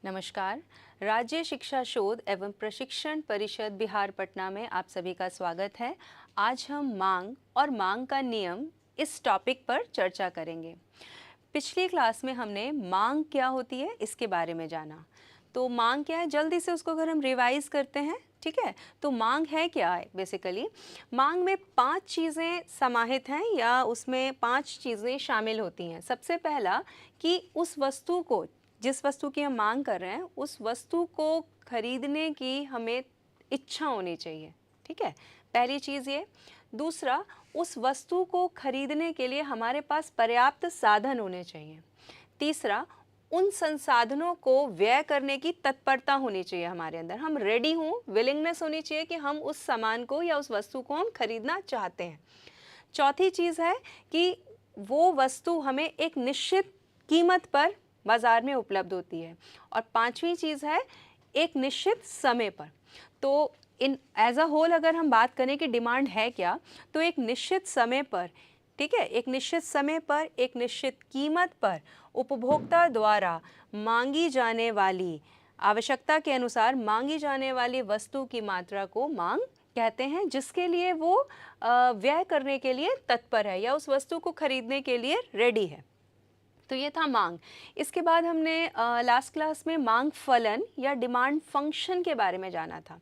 नमस्कार। राज्य शिक्षा शोध एवं प्रशिक्षण परिषद बिहार पटना में आप सभी का स्वागत है। आज हम मांग और मांग का नियम इस टॉपिक पर चर्चा करेंगे। पिछली क्लास में हमने मांग क्या होती है इसके बारे में जाना। तो मांग क्या है, जल्दी से उसको अगर हम रिवाइज करते हैं, ठीक है। तो मांग है क्या है? बेसिकली मांग में 5 चीज़ें समाहित हैं या उसमें 5 चीज़ें शामिल होती हैं। सबसे पहला कि उस वस्तु को, जिस वस्तु की हम मांग कर रहे हैं, उस वस्तु को खरीदने की हमें इच्छा होनी चाहिए, ठीक है। पहली चीज़ ये। दूसरा, उस वस्तु को खरीदने के लिए हमारे पास पर्याप्त साधन होने चाहिए। तीसरा, उन संसाधनों को व्यय करने की तत्परता होनी चाहिए हमारे अंदर, हम रेडी हों, विलिंगनेस होनी चाहिए कि हम उस सामान को या उस वस्तु को हम खरीदना चाहते हैं। चौथी चीज़ है कि वो वस्तु हमें एक निश्चित कीमत पर बाज़ार में उपलब्ध होती है। और पांचवी चीज़ है एक निश्चित समय पर। तो इन एज अ होल अगर हम बात करें कि डिमांड है क्या, तो एक निश्चित समय पर, ठीक है, एक निश्चित समय पर, एक निश्चित कीमत पर उपभोक्ता द्वारा मांगी जाने वाली, आवश्यकता के अनुसार मांगी जाने वाली वस्तु की मात्रा को मांग कहते हैं, जिसके लिए वो व्यय करने के लिए तत्पर है या उस वस्तु को खरीदने के लिए रेडी है। तो ये था मांग। इसके बाद हमने लास्ट क्लास में मांग फलन या डिमांड फंक्शन के बारे में जाना था।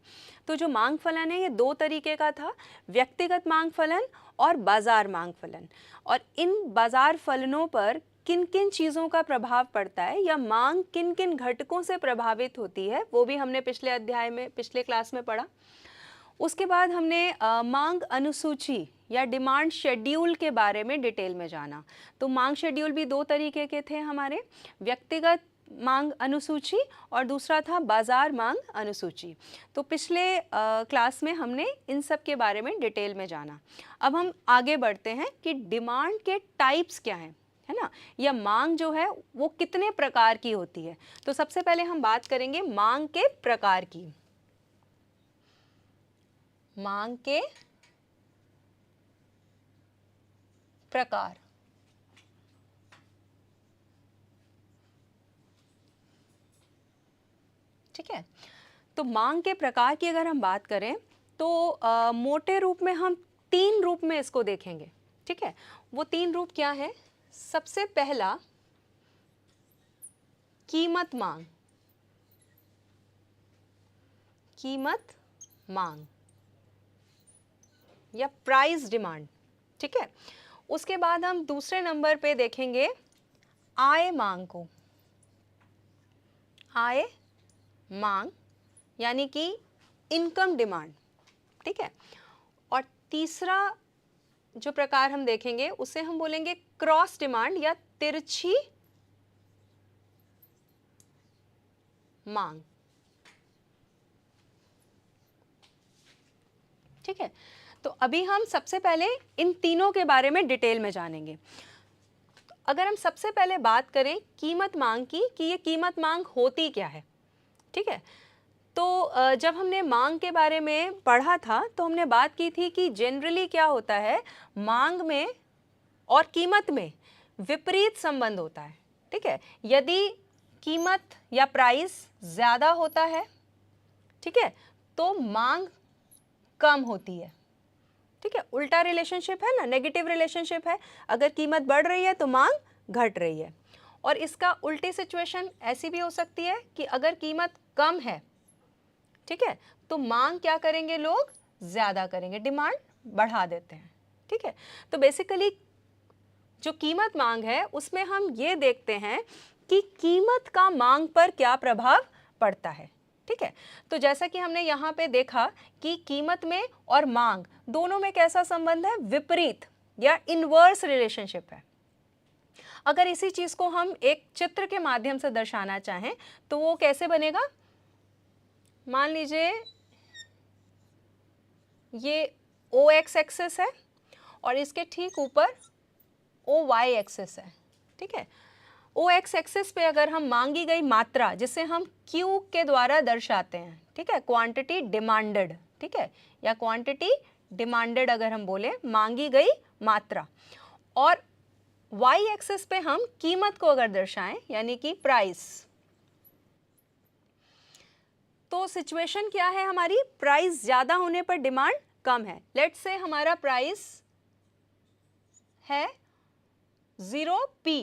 तो जो मांग फलन है ये 2 तरीके का था, व्यक्तिगत मांग फलन और बाजार मांग फलन। और इन बाजार फलनों पर किन किन चीज़ों का प्रभाव पड़ता है या मांग किन किन घटकों से प्रभावित होती है, वो भी हमने पिछले अध्याय में, पिछले क्लास में पढ़ा। उसके बाद हमने मांग अनुसूची या डिमांड शेड्यूल के बारे में डिटेल में जाना। तो मांग शेड्यूल भी 2 तरीके के थे हमारे, व्यक्तिगत मांग अनुसूची और दूसरा था बाजार मांग अनुसूची। तो पिछले क्लास में हमने इन सब के बारे में डिटेल में जाना। अब हम आगे बढ़ते हैं कि डिमांड के टाइप्स क्या हैं, है ना, या मांग जो है वो कितने प्रकार की होती है। तो सबसे पहले हम बात करेंगे मांग के प्रकार की। मांग के प्रकार। ठीक है। तो मांग के प्रकार की अगर हम बात करें तो मोटे रूप में हम 3 रूप में इसको देखेंगे, ठीक है। वो 3 रूप क्या है? सबसे पहला कीमत मांग। कीमत मांग या प्राइस डिमांड, ठीक है। उसके बाद हम दूसरे नंबर पे देखेंगे आय मांग को। आय मांग यानी कि इनकम डिमांड, ठीक है। और तीसरा जो प्रकार हम देखेंगे उसे हम बोलेंगे क्रॉस डिमांड या तिरछी मांग, ठीक है। तो अभी हम सबसे पहले इन तीनों के बारे में डिटेल में जानेंगे। अगर हम सबसे पहले बात करें कीमत मांग की कि ये कीमत मांग होती क्या है, ठीक है। तो जब हमने मांग के बारे में पढ़ा था तो हमने बात की थी कि जनरली क्या होता है, मांग में और कीमत में विपरीत संबंध होता है, ठीक है। यदि कीमत या प्राइस ज़्यादा होता है, ठीक है, तो मांग कम होती है, ठीक है। उल्टा रिलेशनशिप है ना, नेगेटिव रिलेशनशिप है। अगर कीमत बढ़ रही है तो मांग घट रही है। और इसका उल्टी सिचुएशन ऐसी भी हो सकती है कि अगर कीमत कम है, ठीक है, तो मांग क्या करेंगे, लोग ज़्यादा करेंगे, डिमांड बढ़ा देते हैं, ठीक है। तो बेसिकली जो कीमत मांग है उसमें हम ये देखते हैं कि कीमत का मांग पर क्या प्रभाव पड़ता है, ठीक है। तो जैसा कि हमने यहाँ पे देखा कि कीमत में और मांग दोनों में कैसा संबंध है, विपरीत या इनवर्स रिलेशनशिप है। अगर इसी चीज़ को हम एक चित्र के माध्यम से दर्शाना चाहें तो वो कैसे बनेगा, मान लीजिए ये ओ एक्स एक्सिस है और इसके ठीक ऊपर ओ वाई एक्सिस है, ठीक है। ओ एक्स एक्सिस पे अगर हम मांगी गई मात्रा, जिसे हम क्यू के द्वारा दर्शाते हैं, ठीक है, क्वांटिटी डिमांडेड, ठीक है, या क्वांटिटी डिमांडेड अगर हम बोले, मांगी गई मात्रा, और वाई एक्सिस पे हम कीमत को अगर दर्शाएं यानी कि प्राइस, सिचुएशन क्या है हमारी, प्राइस ज़्यादा होने पर डिमांड कम है। लेट्स से हमारा प्राइस है 0p,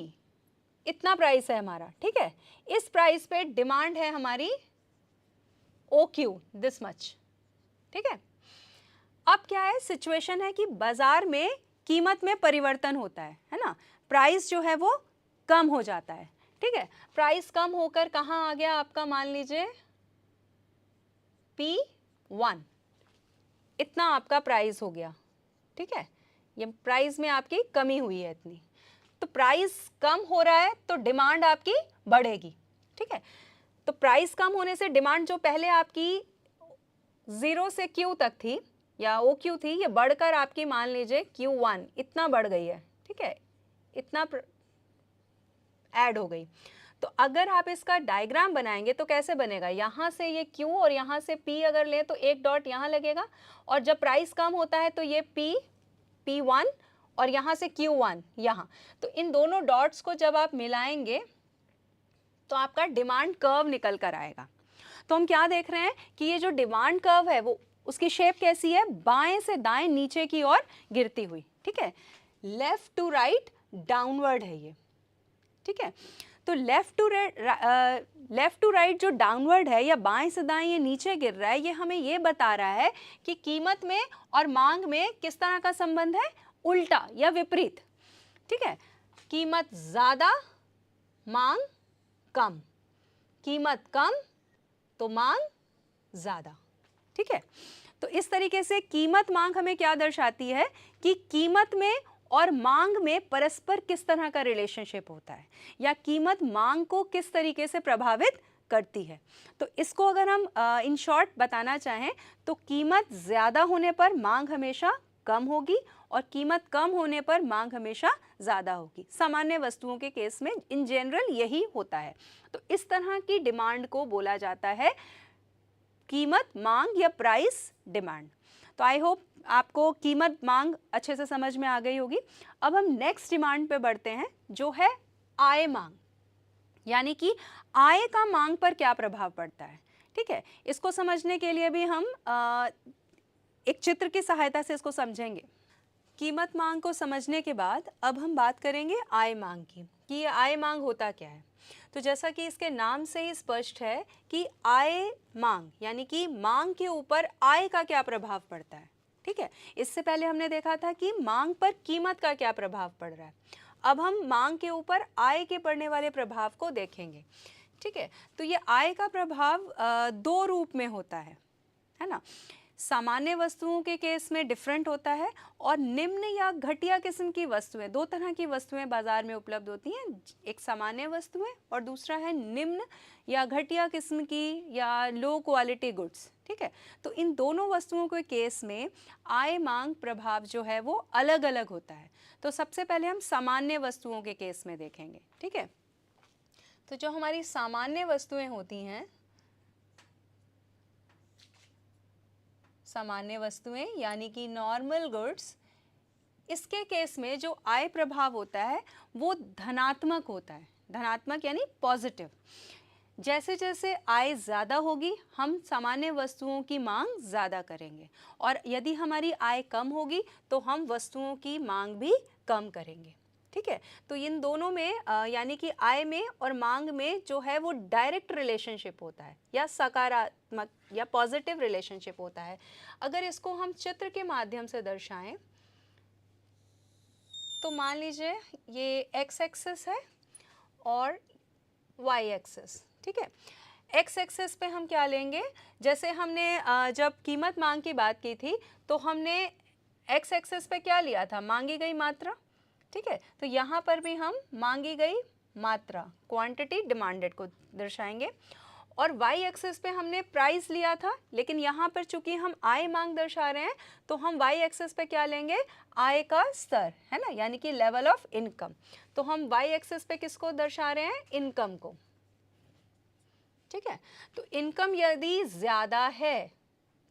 इतना प्राइस है हमारा, ठीक है। इस प्राइस पे डिमांड है हमारी OQ दिस मच, ठीक है। अब क्या है, सिचुएशन है कि बाजार में कीमत में परिवर्तन होता है ना, प्राइस जो है वो कम हो जाता है, ठीक है। प्राइस कम होकर कहाँ आ गया आपका, मान लीजिए P1, इतना आपका प्राइस हो गया, ठीक है। ये प्राइस में आपकी कमी हुई है इतनी, तो प्राइस कम हो रहा है तो डिमांड आपकी बढ़ेगी, ठीक है। तो प्राइस कम होने से डिमांड जो पहले आपकी 0 से Q तक थी या OQ थी, ये बढ़कर आपकी मान लीजिए Q1 इतना बढ़ गई है, ठीक है, इतना ऐड हो गई। तो अगर आप इसका डायग्राम बनाएंगे तो कैसे बनेगा, यहाँ से ये Q और यहाँ से P अगर लें तो एक डॉट यहाँ लगेगा, और जब प्राइस कम होता है तो ये P1 और यहाँ से Q1 यहाँ, तो इन दोनों डॉट्स को जब आप मिलाएंगे तो आपका डिमांड कर्व निकल कर आएगा। तो हम क्या देख रहे हैं कि ये जो डिमांड कर्व है वो उसकी शेप कैसी है, बाएं से दाएं नीचे की ओर गिरती हुई, ठीक है। लेफ्ट टू राइट डाउनवर्ड है ये, ठीक है। तो लेफ्ट टू राइट जो डाउनवर्ड है या बाएं से दाएं ये नीचे गिर रहा है, ये हमें ये बता रहा है कि कीमत में और मांग में किस तरह का संबंध है, उल्टा या विपरीत, ठीक है। कीमत ज़्यादा मांग कम, कीमत कम तो मांग ज़्यादा, ठीक है। तो इस तरीके से कीमत मांग हमें क्या दर्शाती है कि कीमत में और मांग में परस्पर किस तरह का रिलेशनशिप होता है, या कीमत मांग को किस तरीके से प्रभावित करती है। तो इसको अगर हम इन शॉर्ट बताना चाहें तो कीमत ज़्यादा होने पर मांग हमेशा कम होगी और कीमत कम होने पर मांग हमेशा ज़्यादा होगी। सामान्य वस्तुओं के केस में इन जनरल यही होता है। तो इस तरह की डिमांड को बोला जाता है कीमत मांग या प्राइस डिमांड। तो आई होप आपको कीमत मांग अच्छे से समझ में आ गई होगी। अब हम नेक्स्ट डिमांड पे बढ़ते हैं जो है आय मांग, यानी कि आय का मांग पर क्या प्रभाव पड़ता है, ठीक है। इसको समझने के लिए भी हम एक चित्र की सहायता से इसको समझेंगे। कीमत मांग को समझने के बाद अब हम बात करेंगे आय मांग की, कि ये आय मांग होता क्या है। तो जैसा कि इसके नाम से ही स्पष्ट है कि आय मांग यानी कि मांग के ऊपर आय का क्या प्रभाव पड़ता है, ठीक है। इससे पहले हमने देखा था कि मांग पर कीमत का क्या प्रभाव पड़ रहा है। अब हम मांग के ऊपर आय के पड़ने वाले प्रभाव को देखेंगे, ठीक है। तो ये आय का प्रभाव दो रूप में होता है ना। सामान्य वस्तुओं के केस में डिफरेंट होता है, और निम्न या घटिया किस्म की वस्तुएं, दो तरह की वस्तुएं बाजार में उपलब्ध होती हैं, एक सामान्य वस्तुएं और दूसरा है निम्न या घटिया किस्म की या लो क्वालिटी गुड्स, ठीक है। तो इन दोनों वस्तुओं के केस में आय मांग प्रभाव जो है वो अलग अलग होता है। तो सबसे पहले हम सामान्य वस्तुओं के केस में देखेंगे, ठीक है। तो जो हमारी सामान्य वस्तुएं होती हैं, सामान्य वस्तुएं यानी कि नॉर्मल गुड्स, इसके केस में जो आय प्रभाव होता है वो धनात्मक होता है। धनात्मक यानी पॉजिटिव। जैसे जैसे आय ज़्यादा होगी हम सामान्य वस्तुओं की मांग ज़्यादा करेंगे, और यदि हमारी आय कम होगी तो हम वस्तुओं की मांग भी कम करेंगे, ठीक है। तो इन दोनों में यानी कि आय में और मांग में जो है वो डायरेक्ट रिलेशनशिप होता है या सकारात्मक या पॉजिटिव रिलेशनशिप होता है। अगर इसको हम चित्र के माध्यम से दर्शाएं तो मान लीजिए ये एक्स एक्सिस है और वाई एक्सिस, ठीक है। एक्स एक्सिस पे हम क्या लेंगे, जैसे हमने जब कीमत मांग की बात की थी तो हमने एक्स एक्सिस पे क्या लिया था, मांगी गई मात्रा, ठीक है। तो यहाँ पर भी हम मांगी गई मात्रा क्वांटिटी डिमांडेड को दर्शाएंगे, और वाई एक्सिस पे हमने प्राइस लिया था, लेकिन यहाँ पर चूंकि हम आय मांग दर्शा रहे हैं तो हम वाई एक्सिस पे क्या लेंगे, आय का स्तर, है ना, यानी कि लेवल ऑफ इनकम। तो हम वाई एक्सिस पे किसको दर्शा रहे हैं, इनकम को, ठीक है। तो इनकम यदि ज़्यादा है,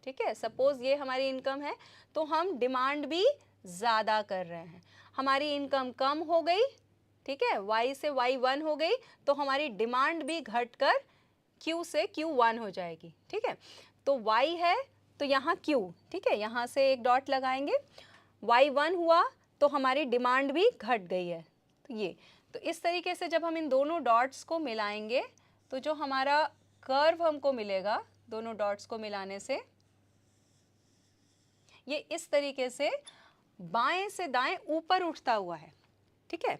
ठीक है, सपोज ये हमारी इनकम है तो हम डिमांड भी ज़्यादा कर रहे हैं। हमारी इनकम कम हो गई, ठीक है, y से y1 हो गई तो हमारी डिमांड भी घटकर Q से Q1 हो जाएगी, ठीक है। तो Y है तो यहाँ Q, ठीक है, यहाँ से एक डॉट लगाएंगे, Y1 हुआ तो हमारी डिमांड भी घट गई है। तो ये, तो इस तरीके से जब हम इन दोनों डॉट्स को मिलाएंगे तो जो हमारा कर्व हमको मिलेगा दोनों डॉट्स को मिलाने से, ये इस तरीके से बाएं से दाएं ऊपर उठता हुआ है, ठीक है।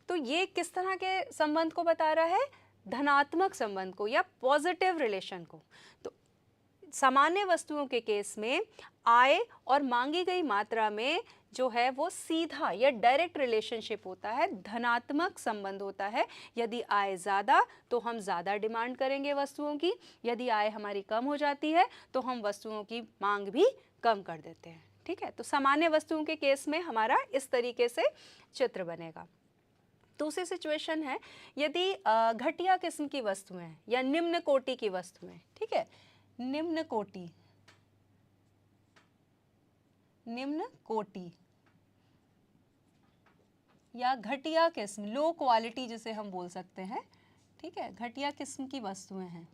तो ये किस तरह के संबंध को बता रहा है? धनात्मक संबंध को या पॉजिटिव रिलेशन को। तो सामान्य वस्तुओं के केस में आय और मांगी गई मात्रा में जो है वो सीधा या डायरेक्ट रिलेशनशिप होता है, धनात्मक संबंध होता है। यदि आय ज़्यादा तो हम ज़्यादा डिमांड करेंगे वस्तुओं की, यदि आय हमारी कम हो जाती है तो हम वस्तुओं की मांग भी कम कर देते हैं, ठीक है। तो सामान्य वस्तुओं के केस में हमारा इस तरीके से चित्र बनेगा। दूसरी सिचुएशन है, यदि घटिया किस्म की वस्तुएं या निम्न कोटि की वस्तुएं, ठीक है, निम्न कोटि या घटिया किस्म, लो क्वालिटी जिसे हम बोल सकते हैं, ठीक है, घटिया किस्म की वस्तुएं हैं,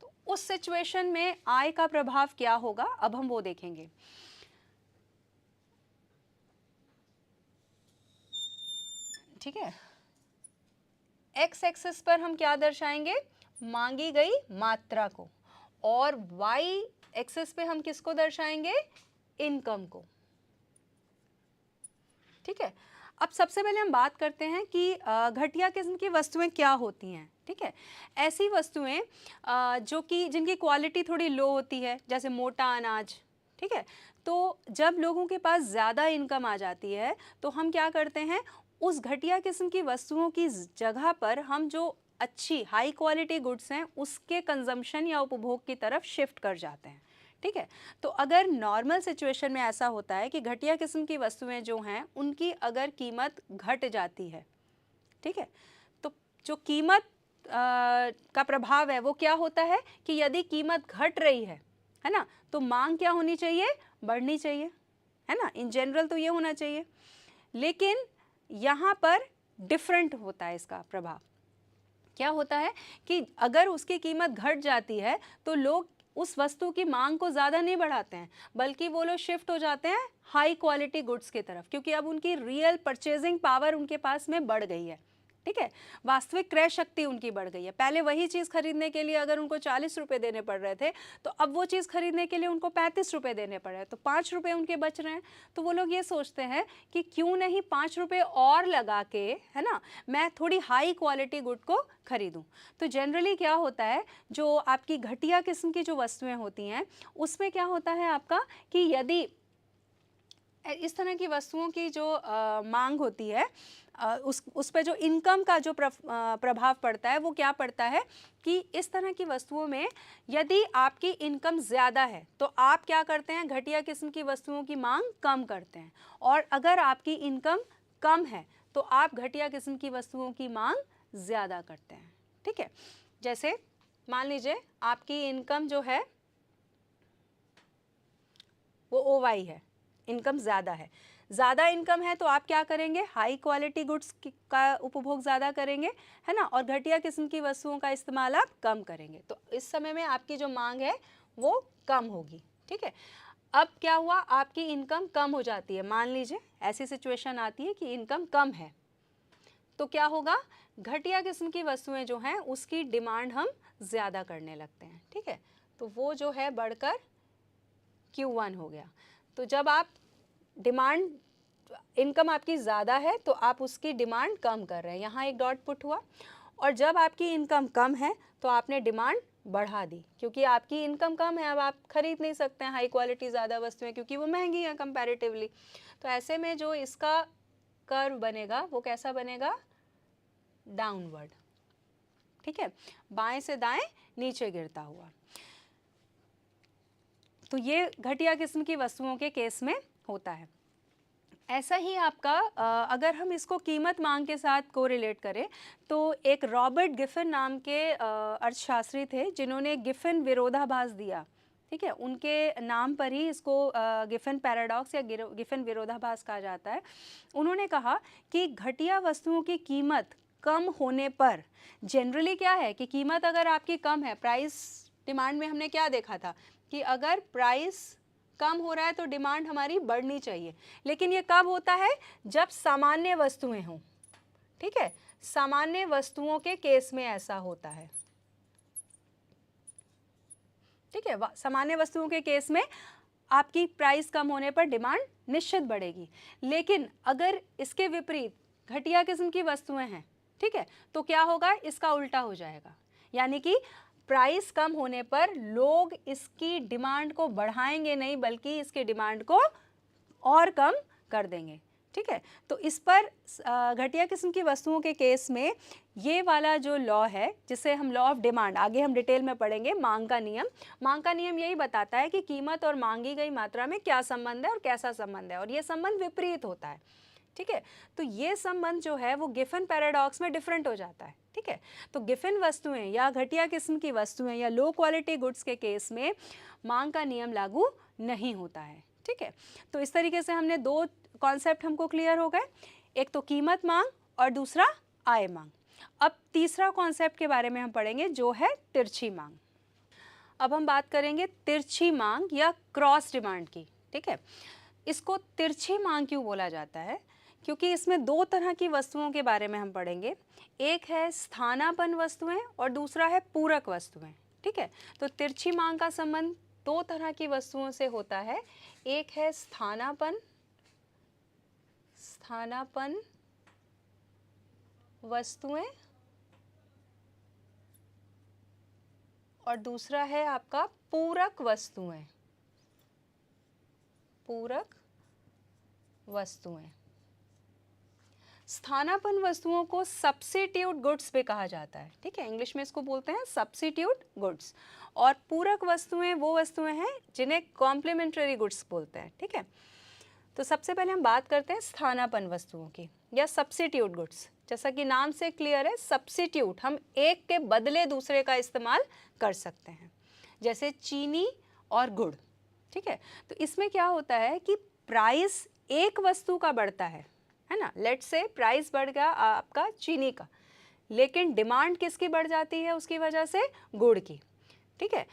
तो उस सिचुएशन में आय का प्रभाव क्या होगा, अब हम वो देखेंगे। ठीक है, एक्स एक्सिस पर हम क्या दर्शाएंगे? मांगी गई मात्रा को, और वाई एक्सिस पे हम किसको दर्शाएंगे? इनकम को, ठीक है। अब सबसे पहले हम बात करते हैं कि घटिया किस्म की वस्तुएं क्या होती हैं, ठीक है। ऐसी वस्तुएं जो कि जिनकी क्वालिटी थोड़ी लो होती है, जैसे मोटा अनाज, ठीक है। तो जब लोगों के पास ज़्यादा इनकम आ जाती है तो हम क्या करते हैं, उस घटिया किस्म की वस्तुओं की जगह पर हम जो अच्छी हाई क्वालिटी गुड्स हैं उसके कंजम्पशन या उपभोग की तरफ शिफ्ट कर जाते हैं, ठीक है। तो अगर नॉर्मल सिचुएशन में ऐसा होता है कि घटिया किस्म की वस्तुएं जो हैं उनकी अगर कीमत घट जाती है, ठीक है, तो जो कीमत का प्रभाव है वो क्या होता है कि यदि कीमत घट रही है ना, तो मांग क्या होनी चाहिए? बढ़नी चाहिए, है ना। इन जनरल तो ये होना चाहिए, लेकिन यहाँ पर डिफरेंट होता है इसका प्रभाव। क्या होता है कि अगर उसकी कीमत घट जाती है तो लोग उस वस्तु की मांग को ज़्यादा नहीं बढ़ाते हैं, बल्कि वो लोग शिफ्ट हो जाते हैं हाई क्वालिटी गुड्स की तरफ, क्योंकि अब उनकी रियल परचेजिंग पावर उनके पास में बढ़ गई है, ठीक है। वास्तविक क्रय शक्ति उनकी बढ़ गई है। पहले वही चीज़ खरीदने के लिए अगर उनको 40 रुपये देने पड़ रहे थे, तो अब वो चीज़ खरीदने के लिए उनको 35 रुपये देने पड़ रहे हैं, तो 5 रुपये उनके बच रहे हैं। तो वो लोग ये सोचते हैं कि क्यों नहीं 5 रुपये और लगा के, है ना, मैं थोड़ी हाई क्वालिटी गुड को खरीदूं। तो जनरली क्या होता है, जो आपकी घटिया किस्म की जो वस्तुएं होती हैं उसमें क्या होता है आपका कि यदि इस तरह की वस्तुओं की जो मांग होती है, उस पे जो इनकम का जो प्रभाव पड़ता है वो क्या पड़ता है कि इस तरह की वस्तुओं में यदि आपकी इनकम ज़्यादा है तो आप क्या करते हैं, घटिया किस्म की वस्तुओं की मांग कम करते हैं, और अगर आपकी इनकम कम है तो आप घटिया किस्म की वस्तुओं की मांग ज़्यादा करते हैं, ठीक है। जैसे मान लीजिए आपकी इनकम जो है वो OY है, इनकम ज़्यादा है, ज़्यादा इनकम है तो आप क्या करेंगे, हाई क्वालिटी गुड्स का उपभोग ज़्यादा करेंगे, है ना, और घटिया किस्म की वस्तुओं का इस्तेमाल आप कम करेंगे। तो इस समय में आपकी जो मांग है वो कम होगी, ठीक है। अब क्या हुआ, आपकी इनकम कम हो जाती है, मान लीजिए ऐसी सिचुएशन आती है कि इनकम कम है, तो क्या होगा, घटिया किस्म की वस्तुएं जो हैं उसकी डिमांड हम ज़्यादा करने लगते हैं, ठीक है। तो वो जो है बढ़कर Q1 हो गया। तो जब आप डिमांड, इनकम आपकी ज़्यादा है तो आप उसकी डिमांड कम कर रहे हैं, यहाँ एक डॉट पुट हुआ, और जब आपकी इनकम कम है तो आपने डिमांड बढ़ा दी, क्योंकि आपकी इनकम कम है, अब आप खरीद नहीं सकते हैं हाई क्वालिटी ज़्यादा वस्तुएं क्योंकि वो महंगी हैं कंपैरेटिवली। तो ऐसे में जो इसका कर्व बनेगा वो कैसा बनेगा, डाउनवर्ड, ठीक है, बाएं से दाएं नीचे गिरता हुआ। तो ये घटिया किस्म की वस्तुओं के केस में होता है। ऐसा ही आपका अगर हम इसको कीमत मांग के साथ कोरिलेट करें तो एक रॉबर्ट गिफिन नाम के अर्थशास्त्री थे जिन्होंने गिफिन विरोधाभास दिया, ठीक है, उनके नाम पर ही इसको गिफन पैराडॉक्स या गिफन विरोधाभास कहा जाता है। उन्होंने कहा कि घटिया वस्तुओं की कीमत कम होने पर, जनरली क्या है कि कीमत अगर आपकी कम है, प्राइस डिमांड में हमने क्या देखा था कि अगर प्राइस कम हो रहा है तो डिमांड हमारी बढ़नी चाहिए, लेकिन ये कब होता है, जब सामान्य वस्तुएं हों। ठीक है, सामान्य वस्तुओं के केस में ऐसा होता है। ठीक है, सामान्य वस्तुओं के केस में आपकी प्राइस कम होने पर डिमांड निश्चित बढ़ेगी। लेकिन अगर इसके विपरीत घटिया किस्म की वस्तुएं हैं, ठीक है, तो क्या होगा, इसका उल्टा हो जाएगा, यानी कि प्राइस कम होने पर लोग इसकी डिमांड को बढ़ाएंगे नहीं, बल्कि इसकी डिमांड को और कम कर देंगे। ठीक है, तो इस पर घटिया किस्म की वस्तुओं के केस में ये वाला जो लॉ है, जिसे हम लॉ ऑफ डिमांड, आगे हम डिटेल में पढ़ेंगे, मांग का नियम। मांग का नियम यही बताता है कि कीमत और मांगी गई मात्रा में क्या संबंध है और कैसा संबंध है, और ये संबंध विपरीत होता है। ठीक है, तो ये संबंध जो है वो गिफन पैराडॉक्स में डिफरेंट हो जाता है। ठीक है, तो गिफन वस्तुएं या घटिया किस्म की वस्तुएं या लो क्वालिटी गुड्स के केस में मांग का नियम लागू नहीं होता है। ठीक है, तो इस तरीके से हमने दो कॉन्सेप्ट हमको क्लियर हो गए, एक तो कीमत मांग और दूसरा आय मांग। अब तीसरा कॉन्सेप्ट के बारे में हम पढ़ेंगे, जो है तिरछी मांग। अब हम बात करेंगे तिरछी मांग या क्रॉस डिमांड की। ठीक है, इसको तिरछी मांग क्यों बोला जाता है, क्योंकि इसमें दो तरह की वस्तुओं के बारे में हम पढ़ेंगे, एक है स्थानापन्न वस्तुएं और दूसरा है पूरक वस्तुएं। ठीक है, तो तिरछी मांग का संबंध दो तरह की वस्तुओं से होता है, एक है स्थानापन्न वस्तुएं और दूसरा है आपका पूरक वस्तुएं। स्थानापन्न वस्तुओं को सब्स्टिट्यूट गुड्स भी कहा जाता है। ठीक है, इंग्लिश में इसको बोलते हैं सब्स्टिट्यूट गुड्स। और पूरक वस्तुएं वो वस्तुएं हैं जिन्हें कॉम्प्लीमेंट्री गुड्स बोलते हैं। ठीक है, तो सबसे पहले हम बात करते हैं स्थानापन्न वस्तुओं की या सब्स्टिट्यूट गुड्स। जैसा कि नाम से क्लियर है, सब्स्टिट्यूट, हम एक के बदले दूसरे का इस्तेमाल कर सकते हैं, जैसे चीनी और गुड़। ठीक है, तो इसमें क्या होता है कि प्राइस एक वस्तु का बढ़ता है ना, लेट्स से प्राइस बढ़ गया आपका चीनी का, लेकिन डिमांड किसकी बढ़ जाती है उसकी वजह से, गुड़ की। ठीक है,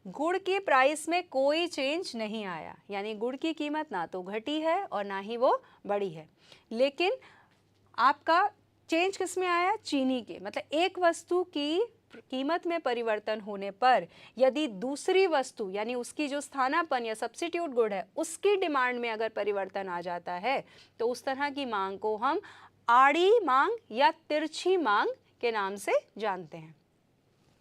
गुड़ की प्राइस में कोई चेंज नहीं आया, यानी गुड़ की कीमत ना तो घटी है और ना ही वो बढ़ी है, लेकिन आपका चेंज किस में आया, चीनी के। मतलब एक वस्तु की कीमत में परिवर्तन होने पर यदि दूसरी वस्तु यानी उसकी जो स्थानापन्न या सब्स्टिट्यूट गुड है उसकी डिमांड में अगर परिवर्तन आ जाता है तो उस तरह की मांग को हम आड़ी मांग या तिरछी मांग के नाम से जानते हैं।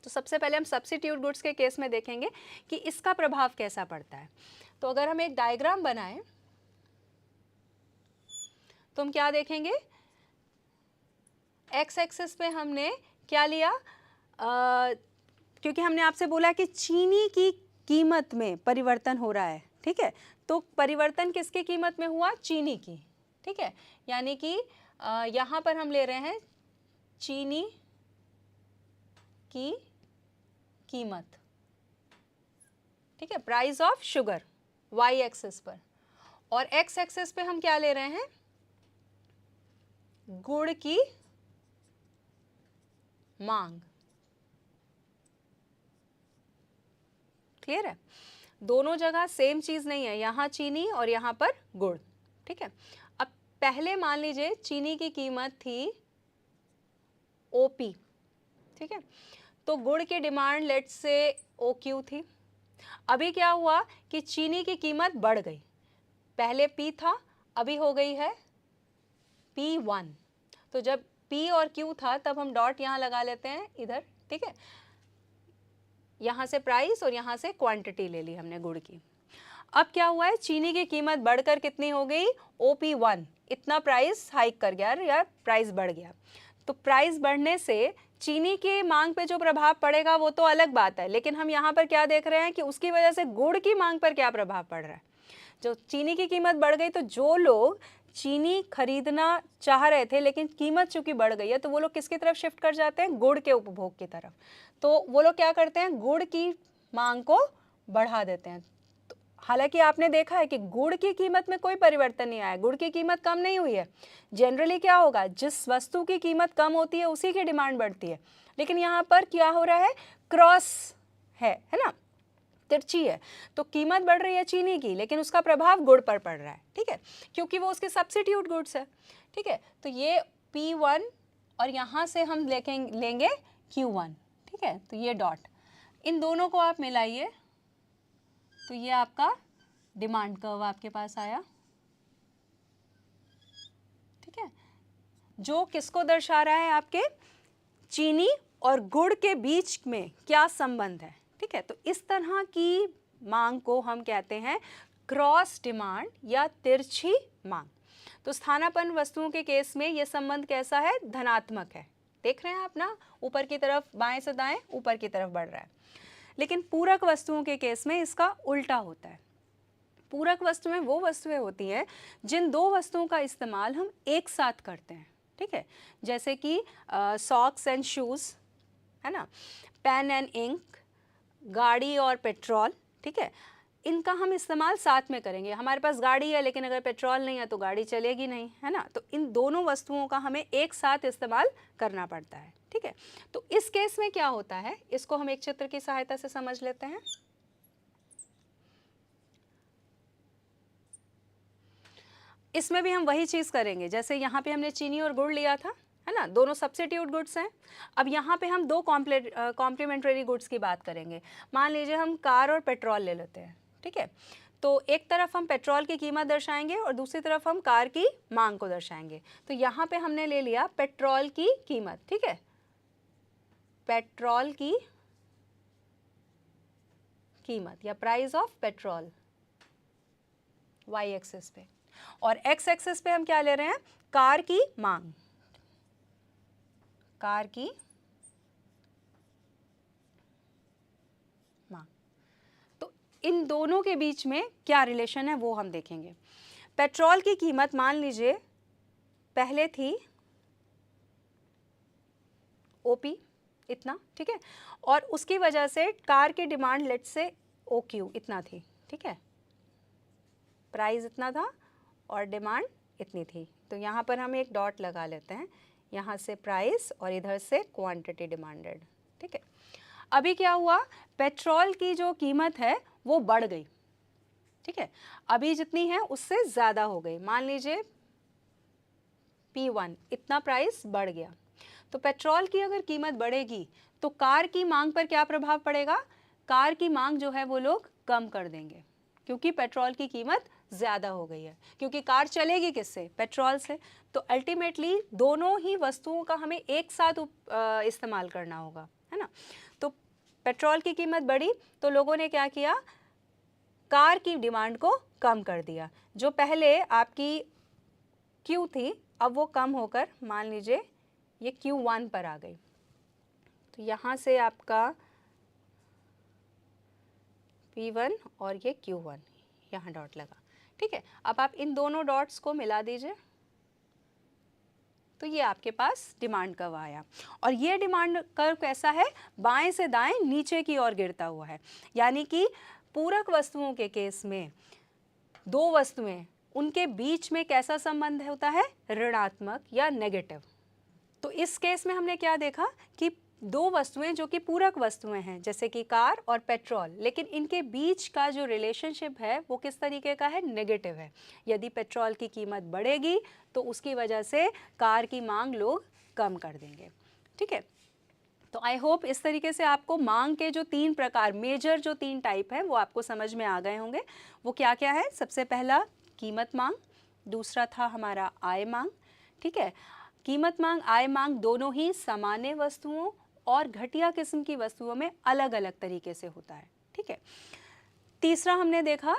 तो सबसे पहले हम सब्स्टिट्यूट गुड्स के केस में देखेंगे कि इसका प्रभाव कैसा पड़ता है। तो अगर हम एक डायग्राम बनाएं तो हम क्या देखेंगे, एक्स एक्सिस पे हमने क्या लिया, क्योंकि हमने आपसे बोला कि चीनी की कीमत में परिवर्तन हो रहा है। ठीक है, तो परिवर्तन किसकी कीमत में हुआ, चीनी की। ठीक है, यानी कि यहाँ पर हम ले रहे हैं चीनी की कीमत। ठीक है, price of sugar Y axis पर, और एक्स एक्सिस पे हम क्या ले रहे हैं, गुड़ की मांग। क्लियर है, दोनों जगह सेम चीज नहीं है, यहाँ चीनी और यहाँ पर गुड़। ठीक है, अब पहले मान लीजिए चीनी की कीमत थी ओपी। ठीक है, तो गुड़ की डिमांड लेट्स से ओक्यू थी। अभी क्या हुआ कि चीनी की कीमत बढ़ गई, पहले पी था अभी हो गई है P1। तो जब P और Q था तब हम डॉट यहाँ लगा लेते हैं इधर। ठीक है, यहाँ से प्राइस और यहाँ से क्वांटिटी ले ली हमने गुड़ की। अब क्या हुआ है, चीनी की कीमत बढ़कर कितनी हो गई, OP1, इतना प्राइस हाइक कर गया या प्राइस बढ़ गया। तो प्राइस बढ़ने से चीनी की मांग पे जो प्रभाव पड़ेगा वो तो अलग बात है, लेकिन हम यहाँ पर क्या देख रहे हैं कि उसकी वजह से गुड़ की मांग पर क्या प्रभाव पड़ रहा है। जो चीनी की कीमत बढ़ गई तो जो लोग चीनी खरीदना चाह रहे थे लेकिन कीमत चूंकि बढ़ गई है तो वो लोग किसकी तरफ शिफ्ट कर जाते हैं, गुड़ के उपभोग की तरफ। तो वो लोग क्या करते हैं, गुड़ की मांग को बढ़ा देते हैं। तो हालांकि आपने देखा है कि गुड़ की कीमत में कोई परिवर्तन नहीं आया, गुड़ की कीमत कम नहीं हुई है। जनरली क्या होगा, जिस वस्तु की कीमत कम होती है उसी की डिमांड बढ़ती है, लेकिन यहाँ पर क्या हो रहा है, क्रॉस है ना, तिरछी है, तो कीमत बढ़ रही है चीनी की, लेकिन उसका प्रभाव गुड़ पर पड़ रहा है, ठीक है, क्योंकि वो उसके सब्स्टिट्यूट गुड्स है, ठीक है। तो ये P1 और यहाँ से हम लेंगे Q1, ठीक है। तो ये डॉट, इन दोनों को आप मिलाइए तो ये आपका डिमांड कर्व आपके पास आया, ठीक है, जो किसको दर्शा रहा है, आपके चीनी और गुड़ के बीच में क्या संबंध है, ठीक है। तो इस तरह की मांग को हम कहते हैं क्रॉस डिमांड या तिरछी मांग। तो स्थानापन्न वस्तुओं के केस में यह संबंध कैसा है, धनात्मक है, देख रहे हैं आप ना, ऊपर की तरफ, बाएं से दाएं ऊपर की तरफ बढ़ रहा है। लेकिन पूरक वस्तुओं के केस में इसका उल्टा होता है। पूरक वस्तुएं वो वस्तुएं होती हैं जिन दो वस्तुओं का इस्तेमाल हम एक साथ करते हैं, ठीक है, जैसे कि सॉक्स एंड शूज़, है ना, पेन एंड इंक, गाड़ी और पेट्रोल, ठीक है, इनका हम इस्तेमाल साथ में करेंगे। हमारे पास गाड़ी है लेकिन अगर पेट्रोल नहीं है तो गाड़ी चलेगी नहीं, है ना, तो इन दोनों वस्तुओं का हमें एक साथ इस्तेमाल करना पड़ता है, ठीक है। तो इस केस में क्या होता है, इसको हम एक चित्र की सहायता से समझ लेते हैं। इसमें भी हम वही चीज़ करेंगे, जैसे यहाँ पे हमने चीनी और गुड़ लिया था, है ना, दोनों सब्स्टिट्यूट गुड्स हैं। अब यहाँ पे हम दो कॉम्प्लीमेंट्री गुड्स की बात करेंगे। मान लीजिए हम कार और पेट्रोल ले लेते हैं, ठीक है। तो एक तरफ हम पेट्रोल की कीमत दर्शाएंगे और दूसरी तरफ हम कार की मांग को दर्शाएंगे। तो यहाँ पे हमने ले लिया पेट्रोल की कीमत, ठीक है, पेट्रोल की कीमत या price of petrol Y axis पे, और एक्स एक्सिस पे हम क्या ले रहे हैं, कार की मांग, कार की मांग। तो इन दोनों के बीच में क्या रिलेशन है वो हम देखेंगे। पेट्रोल की कीमत मान लीजिए पहले थी ओपी इतना, ठीक है, और उसकी वजह से कार की डिमांड लेट से OQ इतना थी, ठीक है, प्राइस इतना था और डिमांड इतनी थी। तो यहाँ पर हम एक डॉट लगा लेते हैं, यहाँ से प्राइस और इधर से क्वांटिटी डिमांडेड, ठीक है। अभी क्या हुआ, पेट्रोल की जो कीमत है वो बढ़ गई, ठीक है, अभी जितनी है उससे ज़्यादा हो गई। मान लीजिए P1 इतना प्राइस बढ़ गया। तो पेट्रोल की अगर कीमत बढ़ेगी तो कार की मांग पर क्या प्रभाव पड़ेगा, कार की मांग जो है वो लोग कम कर देंगे, क्योंकि पेट्रोल की कीमत ज़्यादा हो गई है, क्योंकि कार चलेगी किससे, पेट्रोल से। तो अल्टीमेटली दोनों ही वस्तुओं का हमें एक साथ इस्तेमाल करना होगा, है ना। तो पेट्रोल की कीमत बढ़ी तो लोगों ने क्या किया, कार की डिमांड को कम कर दिया। जो पहले आपकी Q थी अब वो कम होकर मान लीजिए ये Q1 पर आ गई। तो यहाँ से आपका P1 और ये Q1, यहाँ डॉट लगा, ठीक है। अब आप इन दोनों डॉट्स को मिला दीजिए तो ये आपके पास डिमांड कर्व आया। और ये डिमांड कर्व कैसा है, बाएं से दाएं नीचे की ओर गिरता हुआ है। यानी कि पूरक वस्तुओं के केस में दो वस्तुएं, उनके बीच में कैसा संबंध होता है, ऋणात्मक या नेगेटिव। तो इस केस में हमने क्या देखा कि दो वस्तुएं जो कि पूरक वस्तुएं हैं, जैसे कि कार और पेट्रोल, लेकिन इनके बीच का जो रिलेशनशिप है वो किस तरीके का है, नेगेटिव है। यदि पेट्रोल की कीमत बढ़ेगी तो उसकी वजह से कार की मांग लोग कम कर देंगे, ठीक है। तो आई होप इस तरीके से आपको मांग के जो तीन प्रकार, मेजर जो तीन टाइप है वो आपको समझ में आ गए होंगे। वो क्या क्या है, सबसे पहला कीमत मांग, दूसरा था हमारा आय मांग, ठीक है। कीमत मांग, आय मांग दोनों ही सामान्य वस्तुओं और घटिया किस्म की वस्तुओं में अलग अलग तरीके से होता है, ठीक है। तीसरा हमने देखा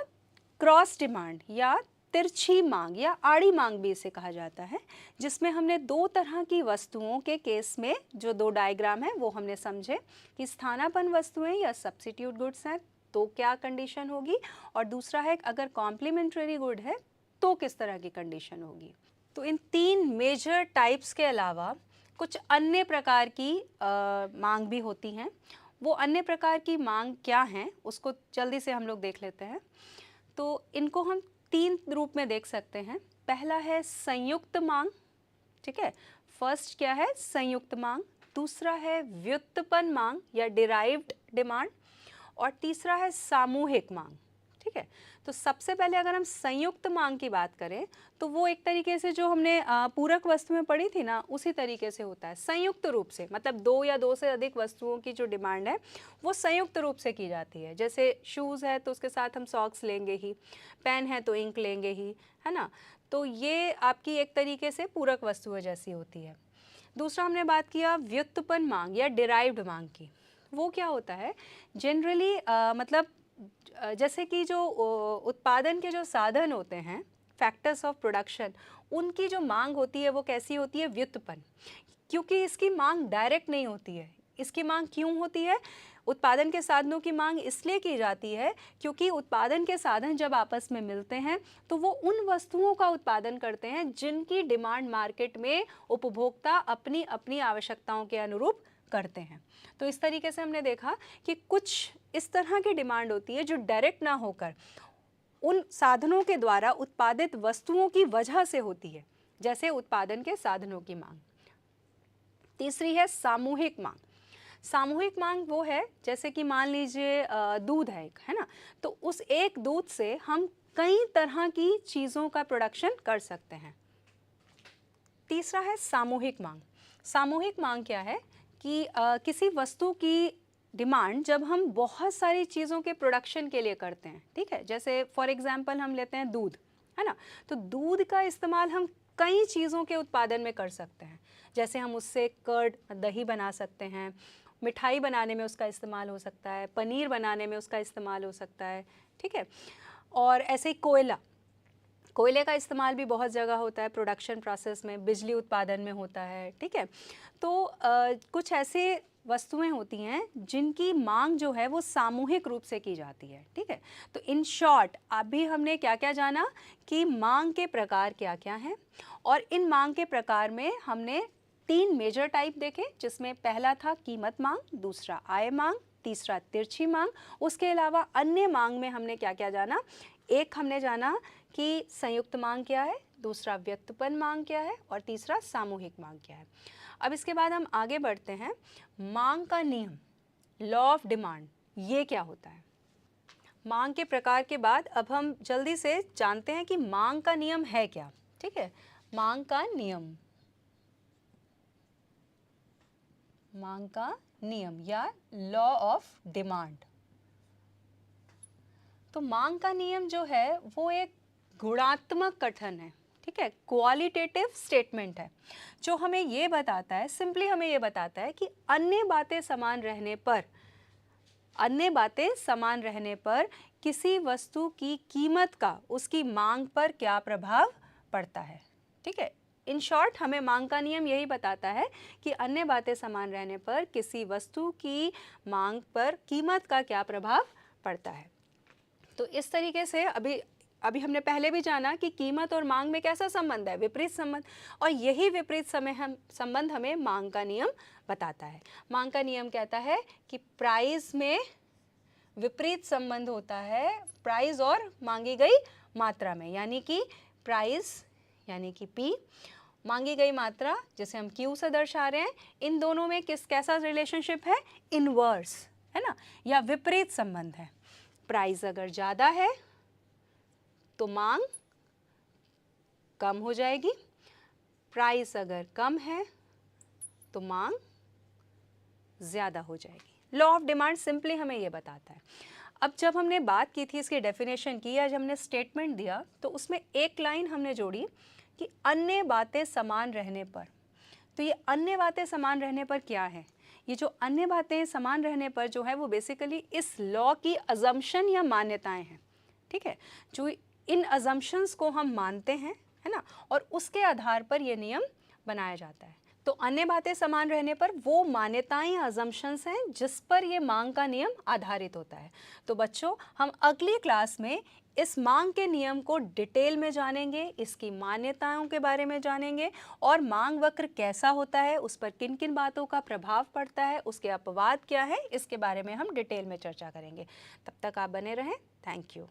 क्रॉस डिमांड या तिरछी मांग या आड़ी मांग भी इसे कहा जाता है, जिसमें हमने दो तरह की वस्तुओं के केस में जो दो डायग्राम है वो हमने समझे कि स्थानापन्न वस्तुएं या सब्स्टिट्यूट गुड्स हैं तो क्या कंडीशन होगी, और दूसरा है अगर कॉम्प्लीमेंट्री गुड है तो किस तरह की कंडीशन होगी। तो इन तीन मेजर टाइप्स के अलावा कुछ अन्य प्रकार की मांग भी होती हैं। वो अन्य प्रकार की मांग क्या हैं उसको जल्दी से हम लोग देख लेते हैं। तो इनको हम 3 रूप में देख सकते हैं। पहला है संयुक्त मांग, ठीक है, फर्स्ट क्या है संयुक्त मांग, दूसरा है व्युत्पन्न मांग या डिराइव्ड डिमांड, और तीसरा है सामूहिक मांग, ठीक है। तो सबसे पहले अगर हम संयुक्त मांग की बात करें तो वो एक तरीके से जो हमने पूरक वस्तु में पढ़ी थी ना, उसी तरीके से होता है संयुक्त रूप से, मतलब 2 या 2 से अधिक वस्तुओं की जो डिमांड है वो संयुक्त रूप से की जाती है। जैसे शूज़ है तो उसके साथ हम सॉक्स लेंगे ही, पेन है तो इंक लेंगे ही, है ना। तो ये आपकी एक तरीके से पूरक वस्तुएं जैसी होती है। दूसरा हमने बात किया व्युत्पन्न मांग या डिराइव्ड मांग की। वो क्या होता है जनरली मतलब जैसे कि जो उत्पादन के जो साधन होते हैं, फैक्टर्स ऑफ प्रोडक्शन, उनकी जो मांग होती है वो कैसी होती है व्युत्पन्न, क्योंकि इसकी मांग डायरेक्ट नहीं होती है। इसकी मांग क्यों होती है? उत्पादन के साधनों की मांग इसलिए की जाती है क्योंकि उत्पादन के साधन जब आपस में मिलते हैं तो वो उन वस्तुओं का उत्पादन करते हैं जिनकी डिमांड मार्केट में उपभोक्ता अपनी अपनी आवश्यकताओं के अनुरूप करते हैं। तो इस तरीके से हमने देखा कि कुछ इस तरह की डिमांड होती है जो डायरेक्ट ना होकर उन साधनों के द्वारा उत्पादित वस्तुओं की वजह से होती है, जैसे उत्पादन के साधनों की मांग। तीसरी है सामूहिक मांग। सामूहिक मांग वो है जैसे कि मान लीजिए दूध है एक, है ना, तो उस एक दूध से हम कई तरह की चीज़ों का प्रोडक्शन कर सकते हैं। तीसरा है सामूहिक मांग। सामूहिक मांग क्या है कि किसी वस्तु की डिमांड जब हम बहुत सारी चीज़ों के प्रोडक्शन के लिए करते हैं, ठीक है, जैसे फॉर एग्जांपल हम लेते हैं दूध, है ना, तो दूध का इस्तेमाल हम कई चीज़ों के उत्पादन में कर सकते हैं। जैसे हम उससे कर्ड दही बना सकते हैं, मिठाई बनाने में उसका इस्तेमाल हो सकता है, पनीर बनाने में उसका इस्तेमाल हो सकता है, ठीक है। और ऐसे ही कोयले का इस्तेमाल भी बहुत जगह होता है प्रोडक्शन प्रोसेस में, बिजली उत्पादन में होता है, ठीक है। तो कुछ ऐसे वस्तुएं होती हैं जिनकी मांग जो है वो सामूहिक रूप से की जाती है, ठीक है। तो इन शॉर्ट अभी हमने क्या क्या जाना कि मांग के प्रकार क्या क्या हैं, और इन मांग के प्रकार में हमने 3 मेजर टाइप देखे, जिसमें पहला था कीमत मांग, दूसरा आय मांग, तीसरा तिरछी मांग। उसके अलावा अन्य मांग में हमने क्या क्या जाना, एक हमने जाना कि संयुक्त मांग क्या है, दूसरा व्युत्पन्न मांग क्या है, और तीसरा सामूहिक मांग क्या है। अब इसके बाद हम आगे बढ़ते हैं। मांग का नियम, लॉ ऑफ डिमांड, ये क्या होता है। मांग के प्रकार के बाद अब हम जल्दी से जानते हैं कि मांग का नियम है क्या, ठीक है। मांग का नियम, मांग का नियम या लॉ ऑफ डिमांड। तो मांग का नियम जो है वो एक गुणात्मक कथन है, ठीक है, क्वालिटेटिव स्टेटमेंट है, जो हमें ये बताता है, सिंपली हमें ये बताता है कि अन्य बातें समान रहने पर किसी वस्तु की कीमत का उसकी मांग पर क्या प्रभाव पड़ता है, ठीक है। इन शॉर्ट हमें मांग का नियम यही बताता है कि अन्य बातें समान रहने पर किसी वस्तु की मांग पर कीमत का क्या प्रभाव पड़ता है। तो इस तरीके से अभी हमने पहले भी जाना कि कीमत और मांग में कैसा संबंध है, विपरीत संबंध, और यही विपरीत संबंध हमें मांग का नियम बताता है। मांग का नियम कहता है कि प्राइस में विपरीत संबंध होता है प्राइस और मांगी गई मात्रा में, यानी कि प्राइस यानी कि P, मांगी गई मात्रा जिसे हम Q से दर्शा रहे हैं, इन दोनों में कैसा रिलेशनशिप है, इनवर्स, है ना, या विपरीत संबंध है। प्राइस अगर ज़्यादा है तो मांग कम हो जाएगी, प्राइस अगर कम है तो मांग ज़्यादा हो जाएगी। लॉ ऑफ डिमांड सिंपली हमें ये बताता है। अब जब हमने बात की थी इसकी डेफिनेशन की, आज हमने स्टेटमेंट दिया, तो उसमें एक लाइन हमने जोड़ी कि अन्य बातें समान रहने पर। तो ये अन्य बातें समान रहने पर क्या है, ये जो अन्य बातें समान रहने पर जो है वो बेसिकली इस लॉ की अजम्पशन या मान्यताएं हैं, ठीक है, जो इन अजम्पशंस को हम मानते हैं, है ना, और उसके आधार पर ये नियम बनाया जाता है। तो अन्य बातें समान रहने पर वो मान्यताएं या अजम्पशंस हैं जिस पर ये मांग का नियम आधारित होता है। तो बच्चों, हम अगली क्लास में इस मांग के नियम को डिटेल में जानेंगे, इसकी मान्यताओं के बारे में जानेंगे और मांग वक्र कैसा होता है, उस पर किन किन बातों का प्रभाव पड़ता है, उसके अपवाद क्या है, इसके बारे में हम डिटेल में चर्चा करेंगे। तब तक आप बने रहें। Thank you.